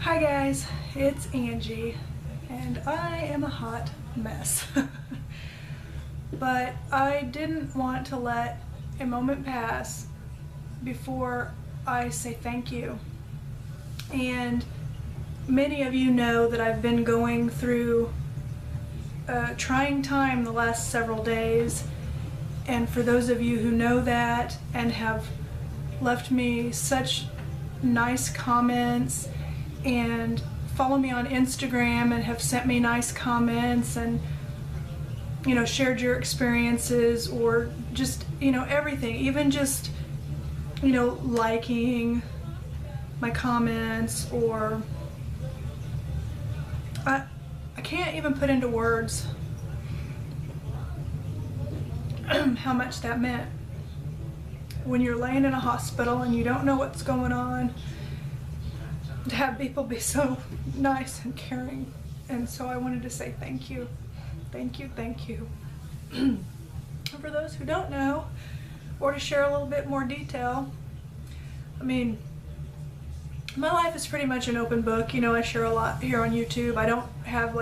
Hi guys, it's Angie, and I am a hot mess. But I didn't want to let a moment pass before I say thank you. And many of you know that I've been going through a trying time the last several days. And for those of you who know that and have left me such nice comments and follow me on Instagram and have sent me nice comments and shared your experiences, or just everything, even just liking my comments, or I can't even put into words how much that meant. When you're laying in a hospital and you don't know what's going on, to have people be so nice and caring. And so I wanted to say thank you. Thank you, thank you. And for those who don't know, or to share a little bit more detail, I mean, my life is pretty much an open book. I share a lot here on YouTube. I don't have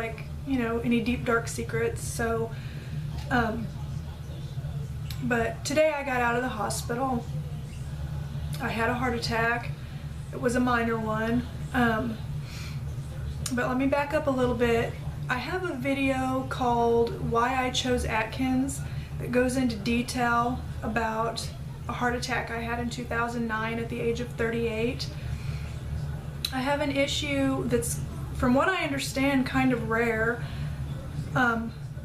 any deep dark secrets. So, but today I got out of the hospital. I had a heart attack. It was a minor one. But let me back up a little bit. I have a video called Why I Chose Atkins that goes into detail about a heart attack I had in 2009 at the age of 38. I have an issue that's, from what I understand, kind of rare,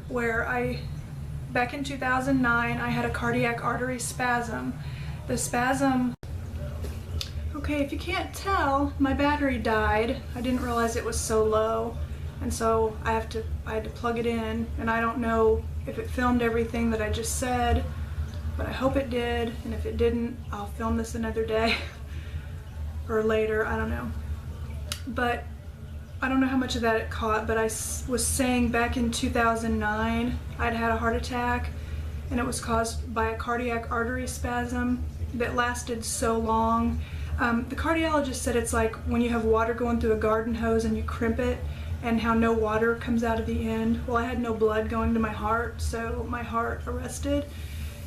where back in 2009, I had a cardiac artery spasm. The spasm, okay, if you can't tell, my battery died. I didn't realize it was so low, and so I had to plug it in, and I don't know if it filmed everything that I just said, but I hope it did, and if it didn't, I'll film this another day or later, I don't know. But I don't know how much of that it caught, but I was saying back in 2009 I'd had a heart attack, and it was caused by a cardiac artery spasm that lasted so long. The cardiologist said it's like when you have water going through a garden hose and you crimp it, and how no water comes out of the end. Well, I had no blood going to my heart, so my heart arrested,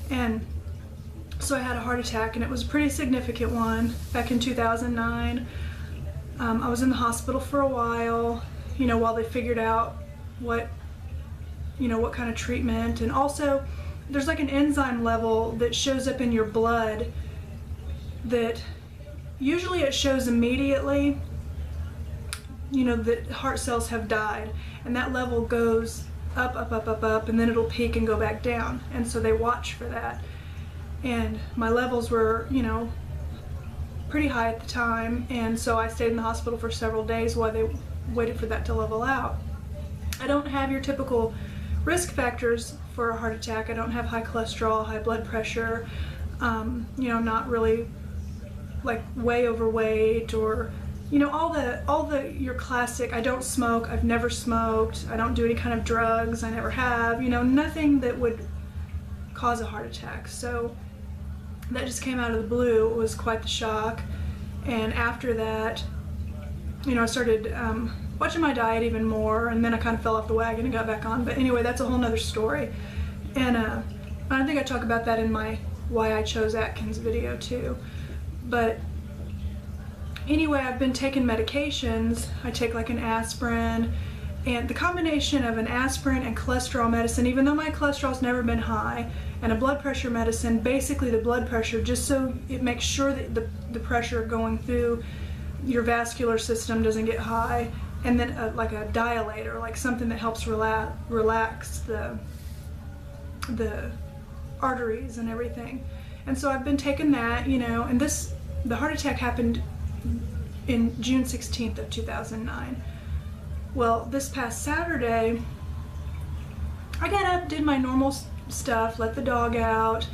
and so I had a heart attack, and it was a pretty significant one back in 2009. I was in the hospital for a while, while they figured out what kind of treatment. And also there's like an enzyme level that shows up in your blood that usually it shows immediately, that heart cells have died, and that level goes up, up, up, up, up, and then it'll peak and go back down. And so they watch for that. And my levels were, pretty high at the time, and so I stayed in the hospital for several days while they waited for that to level out. I don't have your typical risk factors for a heart attack. I don't have high cholesterol, high blood pressure, not really like way overweight, or all the your classic. I don't smoke. I've never smoked. I don't do any kind of drugs. I never have. Nothing that would cause a heart attack. So that just came out of the blue. It was quite the shock. And after that, I started watching my diet even more, and then I kind of fell off the wagon and got back on. But anyway, that's a whole nother story. And I think I talk about that in my Why I Chose Atkins video too. But anyway, I've been taking medications. I take like an aspirin, and the combination of an aspirin and cholesterol medicine, even though my cholesterol's never been high, and a blood pressure medicine, basically the blood pressure, just so it makes sure that the pressure going through your vascular system doesn't get high, and then like a dilator, like something that helps relax the arteries and everything. And so I've been taking that, and the heart attack happened in June 16th of 2009. Well, this past Saturday, I got up, did my normal stuff, let the dog out,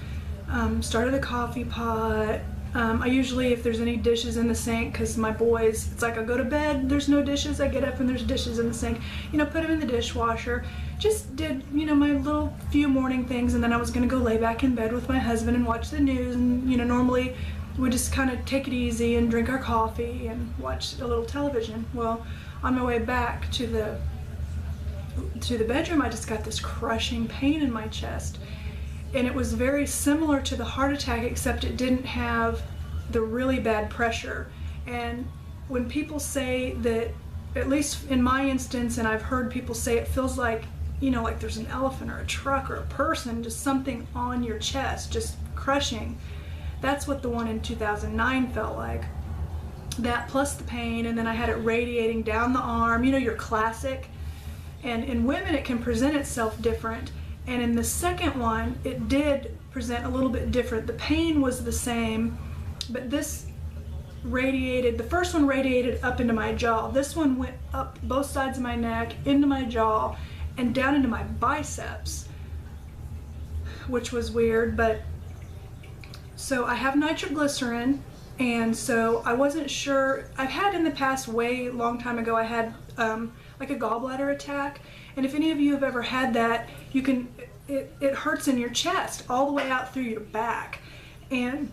started the coffee pot. I usually, if there's any dishes in the sink, because my boys, it's like I go to bed, there's no dishes, I get up and there's dishes in the sink, put them in the dishwasher. Just did, my little few morning things, and then I was going to go lay back in bed with my husband and watch the news. And, normally we'd just kind of take it easy and drink our coffee and watch a little television. Well, on my way back to the bedroom, I just got this crushing pain in my chest. And it was very similar to the heart attack, except it didn't have the really bad pressure. And when people say that, at least in my instance, and I've heard people say it feels like, like there's an elephant or a truck or a person, just something on your chest, just crushing. That's what the one in 2009 felt like. That plus the pain, and then I had it radiating down the arm, your classic. And in women, it can present itself different. And in the second one, it did present a little bit different. The pain was the same, but this radiated, the first one radiated up into my jaw. This one went up both sides of my neck, into my jaw, and down into my biceps, which was weird. But so I have nitroglycerin, and so I wasn't sure. I've had in the past, way long time ago, I had like a gallbladder attack, and if any of you have ever had that, it hurts in your chest all the way out through your back. And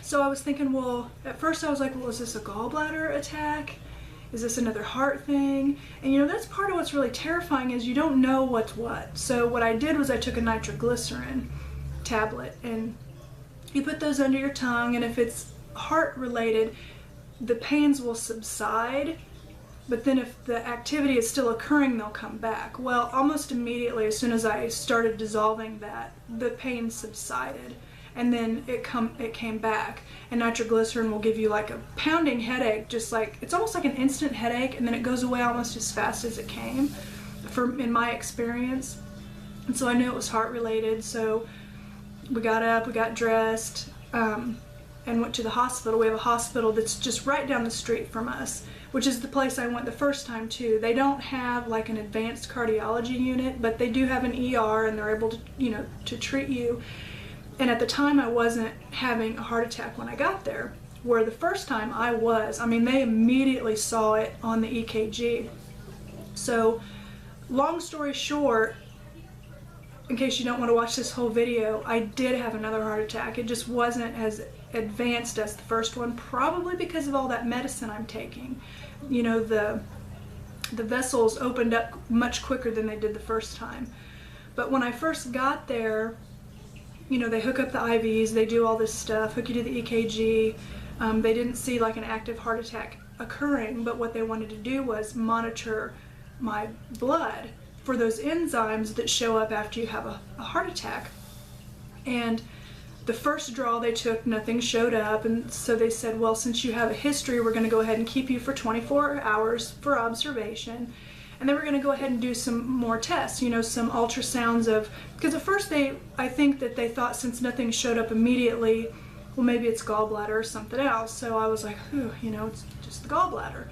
so I was thinking, well, at first I was like, well, is this a gallbladder attack? Is this another heart thing? And that's part of what's really terrifying, is you don't know what's what. So what I did was I took a nitroglycerin tablet, and you put those under your tongue, and if it's heart related, the pains will subside, but then if the activity is still occurring, they'll come back. Well, almost immediately, as soon as I started dissolving that, the pain subsided, and then it came back. And nitroglycerin will give you like a pounding headache, just like, it's almost like an instant headache, and then it goes away almost as fast as it came, in my experience. And so I knew it was heart related, so we got up, we got dressed, and went to the hospital. We have a hospital that's just right down the street from us, which is the place I went the first time to. They don't have like an advanced cardiology unit, but they do have an ER, and they're able to, to treat you. And at the time, I wasn't having a heart attack when I got there, where the first time I was. I mean, they immediately saw it on the EKG. So, long story short, in case you don't want to watch this whole video, I did have another heart attack. It just wasn't as advanced as the first one, probably because of all that medicine I'm taking. The vessels opened up much quicker than they did the first time. But when I first got there, they hook up the IVs, they do all this stuff, hook you to the EKG. They didn't see like an active heart attack occurring, but what they wanted to do was monitor my blood for those enzymes that show up after you have a heart attack. And the first draw they took, nothing showed up, and so they said, well, since you have a history, we're going to go ahead and keep you for 24 hours for observation. And then we're going to go ahead and do some more tests, some ultrasounds of, because at first I think that they thought, since nothing showed up immediately, well, maybe it's gallbladder or something else. So I was like, it's just the gallbladder.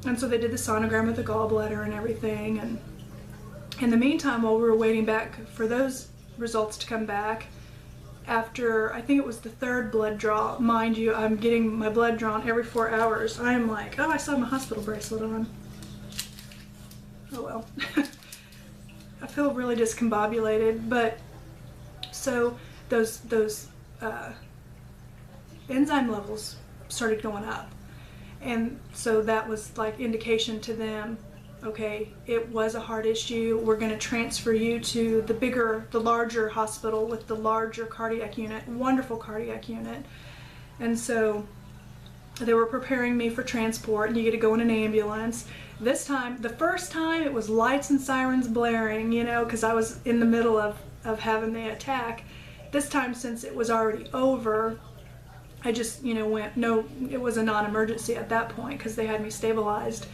And so they did the sonogram of the gallbladder and everything. And in the meantime, while we were waiting back for those results to come back, after, I think it was the third blood draw, mind you, I'm getting my blood drawn every 4 hours. I am like, oh, I still have my hospital bracelet on. Oh well. I feel really discombobulated, but so those enzyme levels started going up, and so that was like indication to them, okay, it was a heart issue. We're going to transfer you to the larger hospital with the larger cardiac unit, wonderful cardiac unit. And so they were preparing me for transport, and you get to go in an ambulance. This time, the first time, it was lights and sirens blaring, because I was in the middle of having the attack. This time, since it was already over, I just, went, no, it was a non-emergency at that point because they had me stabilized.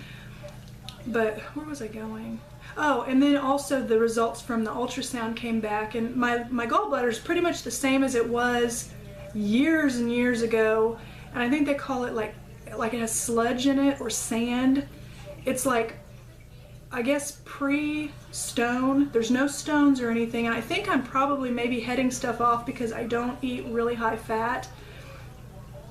But where was I going? Oh, and then also the results from the ultrasound came back, and my gallbladder is pretty much the same as it was years and years ago. And I think they call it like it has sludge in it or sand. It's like, I guess, pre-stone. There's no stones or anything. And I think I'm probably maybe heading stuff off because I don't eat really high fat.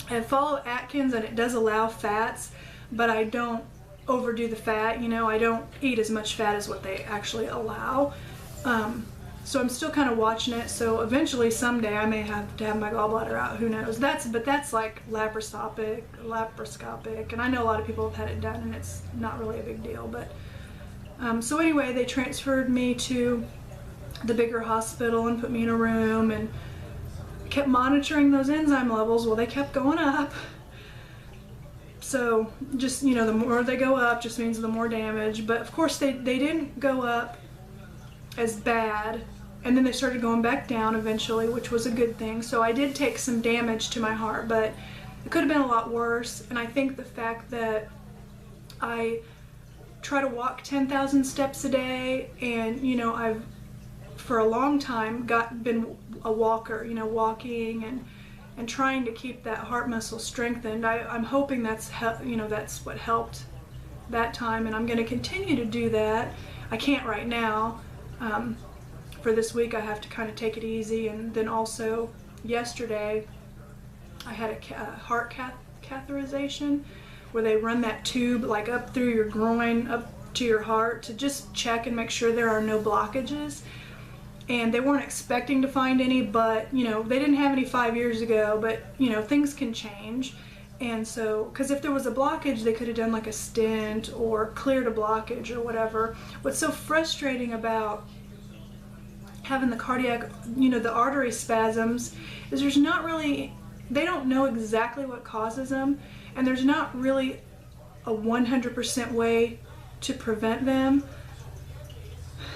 I follow Atkins, and it does allow fats, but I don't overdo the fat. I don't eat as much fat as what they actually allow. So I'm still kind of watching it. So eventually someday I may have to have my gallbladder out, who knows. But that's like laparoscopic, and I know a lot of people have had it done and it's not really a big deal. But so anyway, they transferred me to the bigger hospital and put me in a room and kept monitoring those enzyme levels. Well, they kept going up. So just, you know, the more they go up just means the more damage. But of course they didn't go up as bad, and then they started going back down eventually, which was a good thing. So I did take some damage to my heart, but it could have been a lot worse. And I think the fact that I try to walk 10,000 steps a day, and you know, I've for a long time been a walker, you know, walking and trying to keep that heart muscle strengthened. I'm hoping that's what helped that time, and I'm going to continue to do that. I can't right now. For this week I have to kind of take it easy, and then also yesterday I had a heart catheterization where they run that tube like up through your groin up to your heart to just check and make sure there are no blockages. And they weren't expecting to find any, but you know, they didn't have any 5 years ago, but you know, things can change. And so, because if there was a blockage, they could have done like a stent or cleared a blockage or whatever. What's so frustrating about having the cardiac, you know, the artery spasms is there's not really, they don't know exactly what causes them, and there's not really a 100% way to prevent them.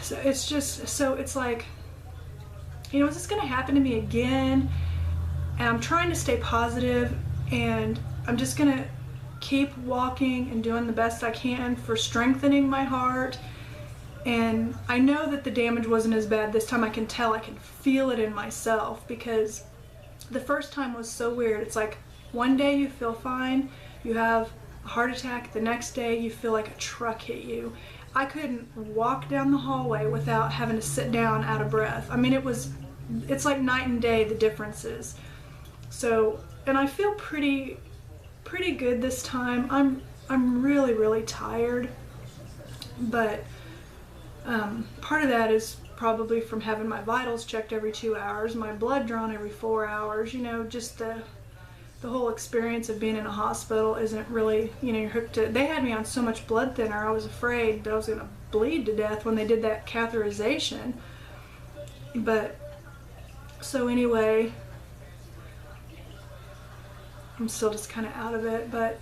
So it's just, so it's like, you know, is this going to happen to me again? And I'm trying to stay positive, and I'm just going to keep walking and doing the best I can for strengthening my heart. And I know that the damage wasn't as bad this time. I can tell, I can feel it in myself, because the first time was so weird. It's like one day you feel fine, you have a heart attack, the next day you feel like a truck hit you. I couldn't walk down the hallway without having to sit down out of breath. I mean, it's like night and day, the differences. So, and I feel pretty good this time. I'm really, really tired, but part of that is probably from having my vitals checked every 2 hours, my blood drawn every 4 hours. You know, just the whole experience of being in a hospital isn't really, you know, you're hooked to, they had me on so much blood thinner, I was afraid that I was going to bleed to death when they did that catheterization. But, so anyway, I'm still just kind of out of it, but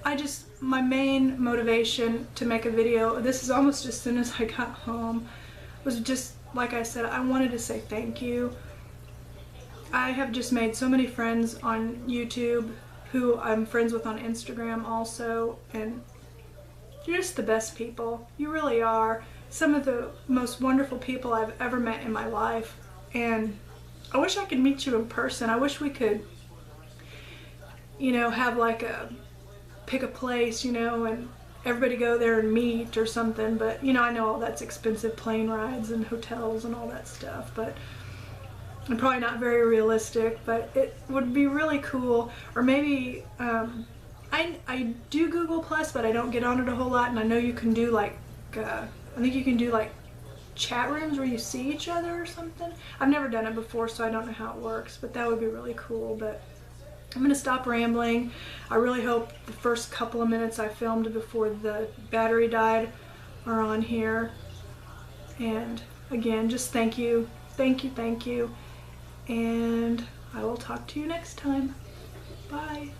my main motivation to make a video, this is almost as soon as I got home, was just, like I said, I wanted to say thank you. I have just made so many friends on YouTube who I'm friends with on Instagram also, and you're just the best people. You really are. Some of the most wonderful people I've ever met in my life, and I wish I could meet you in person. I wish we could, you know, have like pick a place, you know, and everybody go there and meet or something. But, you know, I know all that's expensive, plane rides and hotels and all that stuff, but and probably not very realistic, but it would be really cool. Or maybe, I do Google Plus, but I don't get on it a whole lot, and I know you can do like, I think you can do like chat rooms where you see each other or something. I've never done it before, so I don't know how it works, but that would be really cool. But I'm gonna stop rambling. I really hope the first couple of minutes I filmed before the battery died are on here. And again, just thank you, thank you, thank you. And I will talk to you next time. Bye.